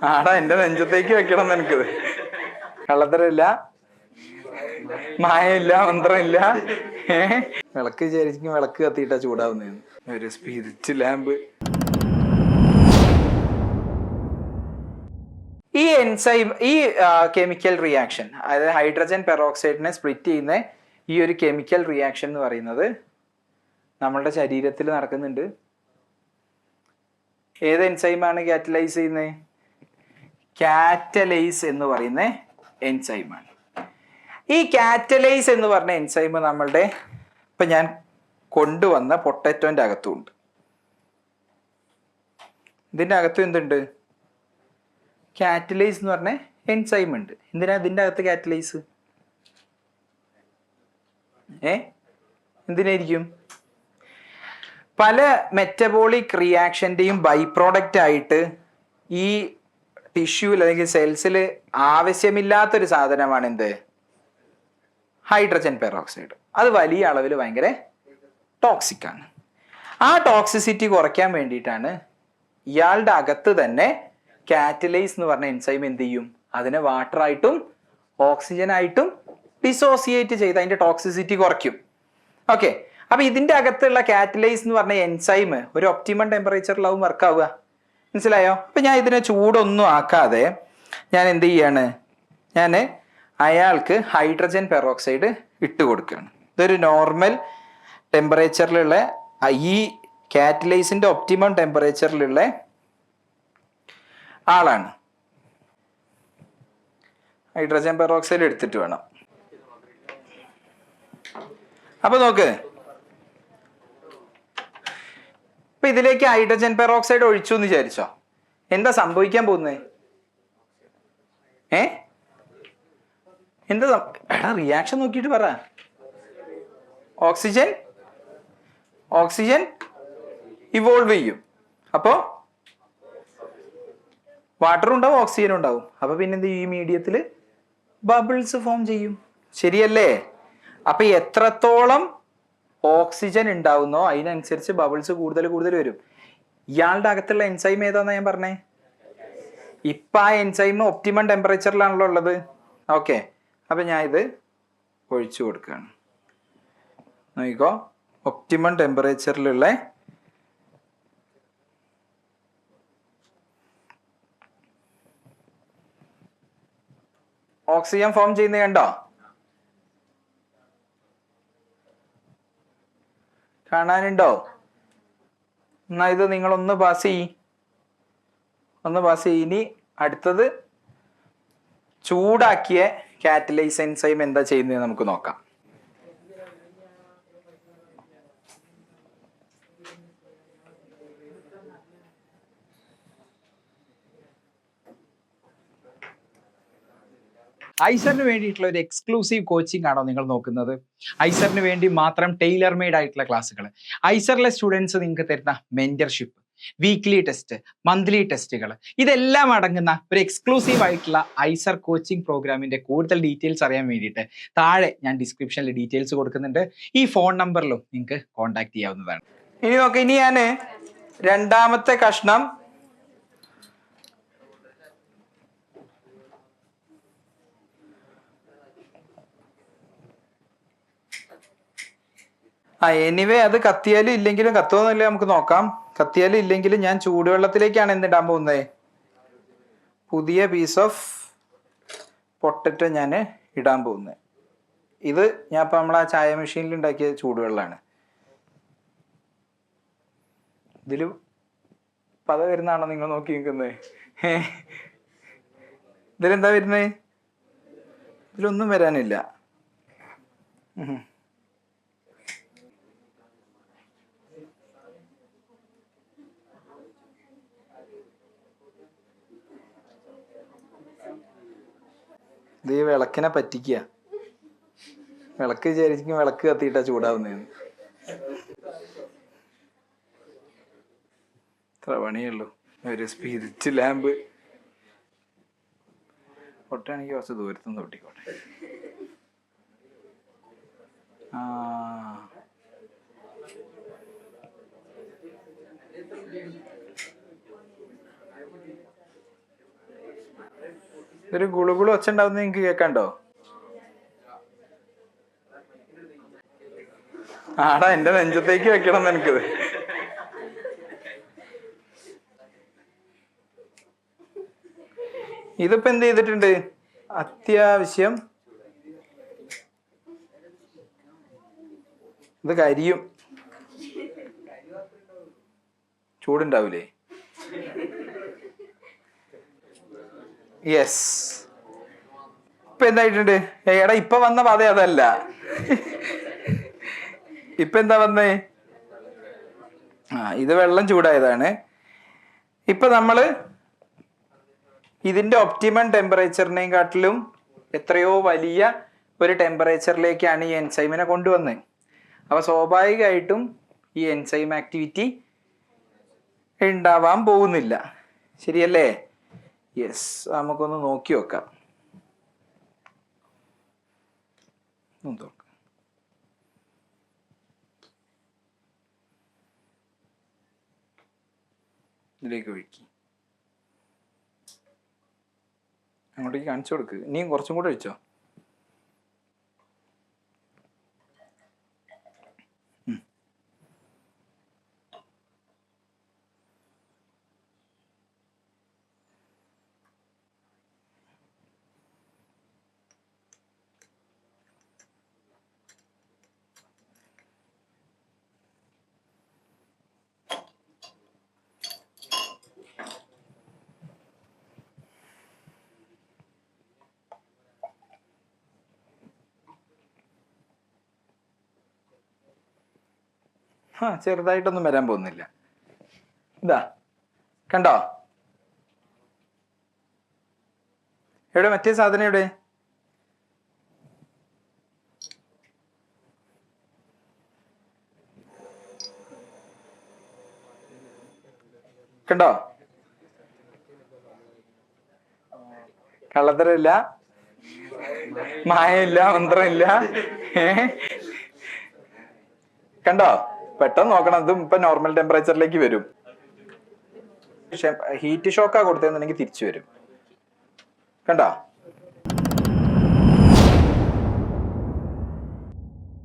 ആടാ എന്റെ നെഞ്ചത്തേക്ക് വെക്കണം എനിക്കത്. കള്ളത്തരമില്ല, മായമില്ല, മന്ത്രമില്ല. വിളക്ക് വിചാരിക്കും വിളക്ക് കത്തിയിട്ടാ ചൂടാവുന്നതെന്ന്. ഒരു സ്പിരിറ്റ് ലാമ്പ്. ഈ എൻസൈം, ഈ കെമിക്കൽ റിയാക്ഷൻ, അതായത് ഹൈഡ്രജൻ പെറോക്സൈഡിനെ സ്പ്ലിറ്റ് ചെയ്യുന്ന ഈ ഒരു കെമിക്കൽ റിയാക്ഷൻ എന്ന് പറയുന്നത് നമ്മളുടെ ശരീരത്തിൽ നടക്കുന്നുണ്ട്. ഏത് എൻസൈമാണ് കാറ്റലൈസ് ചെയ്യുന്നത്? കാറ്റലൈസ് എന്ന് പറയുന്ന എൻസൈമാണ്. ഈ കാറ്റലൈസ് എന്ന് പറഞ്ഞ എൻസൈം നമ്മളുടെ ഇപ്പൊ ഞാൻ കൊണ്ടുവന്ന പൊട്ടറ്റോന്റെ അകത്തുണ്ട്. ഇതിന്റെ അകത്തും എന്തുണ്ട്? കാറ്റലൈസ് എന്ന് പറഞ്ഞ എൻസൈം ഉണ്ട്. എന്തിനാ ഇതിന്റെ അകത്ത് കാറ്റലൈസ്? എന്തിനായിരിക്കും? പല മെറ്റബോളിക് റിയാക്ഷന്റെയും ബൈ പ്രോഡക്റ്റ് ആയിട്ട് ഈ ടിഷ്യൂവിൽ അല്ലെങ്കിൽ സെൽസിൽ ആവശ്യമില്ലാത്തൊരു സാധനമാണ് എന്ത്? Hydrogen peroxide. അത് വലിയ അളവിൽ ഭയങ്കര ടോക്സിക് ആണ്. ആ ടോക്സിസിറ്റി കുറയ്ക്കാൻ വേണ്ടിയിട്ടാണ് ഇയാളുടെ അകത്ത് തന്നെ കാറ്റലൈസ് എന്ന് പറഞ്ഞ എൻസൈം എന്ത് ചെയ്യും? അതിനെ വാട്ടറായിട്ടും ഓക്സിജനായിട്ടും ഡിസോസിയേറ്റ് ചെയ്ത് അതിന്റെ ടോക്സിസിറ്റി കുറയ്ക്കും. ഓക്കെ, അപ്പൊ ഇതിന്റെ അകത്തുള്ള കാറ്റലൈസ് എന്ന് പറഞ്ഞ എൻസൈം ഒരു ഒപ്റ്റിമം ടെമ്പറേച്ചറിലാവും വർക്ക് ആവുക. മനസ്സിലായോ? അപ്പൊ ഞാൻ ഇതിനെ ചൂടൊന്നും ആക്കാതെ ഞാൻ എന്ത് ചെയ്യാണ്? ഞാൻ അയാൾക്ക് ഹൈഡ്രജൻ പെറോക്സൈഡ് ഇട്ട് കൊടുക്കുകയാണ്. ഇതൊരു നോർമൽ ടെമ്പറേച്ചറിലുള്ള ഈ കാറ്റലൈസിന്റെ ഒപ്റ്റിമം ടെമ്പറേച്ചറിലുള്ള ആളാണ്. ഹൈഡ്രജൻ പെറോക്സൈഡ് എടുത്തിട്ട് വേണം. അപ്പൊ നോക്ക്, ഇപ്പൊ ഇതിലേക്ക് ഹൈഡ്രജൻ പെറോക്സൈഡ് ഒഴിച്ചു എന്ന് വിചാരിച്ചോ, എന്താ സംഭവിക്കാൻ പോകുന്നത്? എന്താ എടാ റിയാക്ഷൻ നോക്കിയിട്ട് പറ. ഓക്സിജൻ ഇവോൾവ് ചെയ്യും. അപ്പോ വാട്ടറും ഉണ്ടാവും, ഓക്സിജനും ഉണ്ടാവും. അപ്പൊ പിന്നെന്ത് ചെയ്യും? ഈ മീഡിയത്തിൽ ബബിൾസ് ഫോം ചെയ്യും. ശരിയല്ലേ? അപ്പൊ എത്രത്തോളം ഓക്സിജൻ ഉണ്ടാവുന്നോ അതിനനുസരിച്ച് ബബിൾസ് കൂടുതൽ വരും. ഇയാളുടെ അകത്തുള്ള എൻസൈം ഏതാന്നാ ഞാൻ പറഞ്ഞേ? ഇപ്പൊ ആ എൻസൈം ഒപ്റ്റിമം ടെമ്പറേച്ചറിലാണല്ലോ ഉള്ളത്. ഓക്കെ, അപ്പൊ ഞാൻ ഇത് ഒഴിച്ചു കൊടുക്കുകയാണ്. നോക്കിക്കോ, ഒപ്റ്റിമം ടെമ്പറേച്ചറിലുള്ള ഓക്സിജൻ ഫോം ചെയ്യുന്നത് കണ്ടോ? കാണാനുണ്ടോ? എന്നാ ഇത് നിങ്ങളൊന്ന് പാസ് ചെയ്യ്. ഇനി അടുത്തത് ചൂടാക്കിയ കാറ്റലൈസ് എൻസൈം എന്താ ചെയ്യുന്നത് നമുക്ക് നോക്കാം. ഐസറിന് വേണ്ടിയിട്ടുള്ള ഒരു എക്സ്ക്ലൂസീവ് കോച്ചിങ് ആണോ നിങ്ങൾ നോക്കുന്നത്? ഐസറിന് വേണ്ടി മാത്രം ടൈലർ മെയ്ഡ് ആയിട്ടുള്ള ക്ലാസ്സുകൾ, ഐസറിലെ സ്റ്റുഡൻസ് നിങ്ങൾക്ക് തരുന്ന മെന്റർഷിപ്പ്, വീക്ക്ലി ടെസ്റ്റ്, മന്ത്ലി ടെസ്റ്റുകൾ, ഇതെല്ലാം അടങ്ങുന്ന ഒരു എക്സ്ക്ലൂസീവ് ആയിട്ടുള്ള ഐസർ കോച്ചിങ് പ്രോഗ്രാമിന്റെ കൂടുതൽ ഡീറ്റെയിൽസ് അറിയാൻ വേണ്ടിയിട്ട് താഴെ ഞാൻ ഡിസ്ക്രിപ്ഷനിൽ ഡീറ്റെയിൽസ് കൊടുക്കുന്നുണ്ട്. ഈ ഫോൺ നമ്പറിലും നിങ്ങൾക്ക് കോൺടാക്ട് ചെയ്യാവുന്നതാണ്. ഇനി നോക്കാം, ഇനി ഞാൻ രണ്ടാമത്തെ കഷ്ണം എനിവേ അത് കത്തിയാലും ഇല്ലെങ്കിലും, കത്തുമെന്നല്ലേ നമുക്ക് നോക്കാം. കത്തിയാലും ഇല്ലെങ്കിലും ഞാൻ ചൂടുവെള്ളത്തിലേക്കാണ് എന്തിടാൻ പോകുന്നത്? പുതിയ പീസ് ഓഫ് പൊട്ടറ്റോ ഞാൻ ഇടാൻ പോകുന്നത്. ഇത് ഞാൻ ഇപ്പം നമ്മളാ ചായ മെഷീനിൽ ഉണ്ടാക്കിയ ചൂടുവെള്ളമാണ്. ഇതിൽ പത വരുന്നതാണോ നിങ്ങൾ നോക്കി നിൽക്കുന്നത്? ഇതിലെന്താ വരുന്നത്? ഇതിലൊന്നും വരാനില്ല. ഇത് ഈ വിളക്കിനെ പറ്റിക്കുക. വിളക്ക് വിചാരിക്കും വിളക്ക് കത്തിയിട്ടാ ചൂടാവുന്നതെന്ന്. ഇത്ര പണിയുള്ളൂ. ഒരു സ്പിരിറ്റ് ലാമ്പ് പൊട്ടാണെങ്കിൽ കുറച്ച് ദൂരത്തുനിന്ന് പൊട്ടിക്കോട്ടെ. ഇതൊരു ഗുളുഗുളു ഒച്ച ഉണ്ടാവുന്ന നിങ്ങക്ക് കേൾക്കണ്ടോ? ആടാ എന്റെ നെഞ്ചത്തേക്ക് വെക്കണം എനിക്കത്. ഇതിപ്പോ എന്ത് ചെയ്തിട്ടുണ്ട്? അത്യാവശ്യം ഇത് കരിയും. ചൂടുണ്ടാവൂലേ? യെസ്. ഇപ്പൊ എന്തായിട്ടുണ്ട്? എടാ ഇപ്പൊ വന്ന പാത അതല്ല. ഇപ്പൊ എന്താ വന്നേ? ഇത് വെള്ളം ചൂടായതാണ്. ഇപ്പൊ നമ്മള് ഇതിന്റെ ഒപ്റ്റിമം ടെമ്പറേച്ചറിനെയും കാട്ടിലും എത്രയോ വലിയ ഒരു ടെമ്പറേച്ചറിലേക്കാണ് ഈ എൻസൈമിനെ കൊണ്ടുവന്നത്. അപ്പൊ സ്വാഭാവികമായിട്ടും ഈ എൻസൈം ആക്ടിവിറ്റി ഉണ്ടാവാൻ പോകുന്നില്ല. ശരിയല്ലേ? യെസ്. നമുക്കൊന്ന് നോക്കി നോക്കാം. ഇതിലേക്ക് ഒഴുക്കി അങ്ങോട്ടേക്ക് കാണിച്ചു കൊടുക്ക്. ഇനിയും കുറച്ചും കൂടെ ഒഴിച്ചോ. ചെറുതായിട്ടൊന്നും വരാൻ പോകുന്നില്ല. ഇതാ കണ്ടോ? എവിടെ മറ്റേ സാധനം? എവിടെ? കണ്ടോ? കള്ളത്തരമില്ല, മായമില്ല, മന്ത്രമില്ല. കണ്ടോ? പെട്ടെന്ന് നോക്കണം. ഇതും ഇപ്പൊ നോർമൽ ടെമ്പറേച്ചറിലേക്ക് വരും. ഹീറ്റ് ഷോക്കാ കൊടുത്തതെന്നുണ്ടെങ്കിൽ തിരിച്ചു വരും. കണ്ടോ?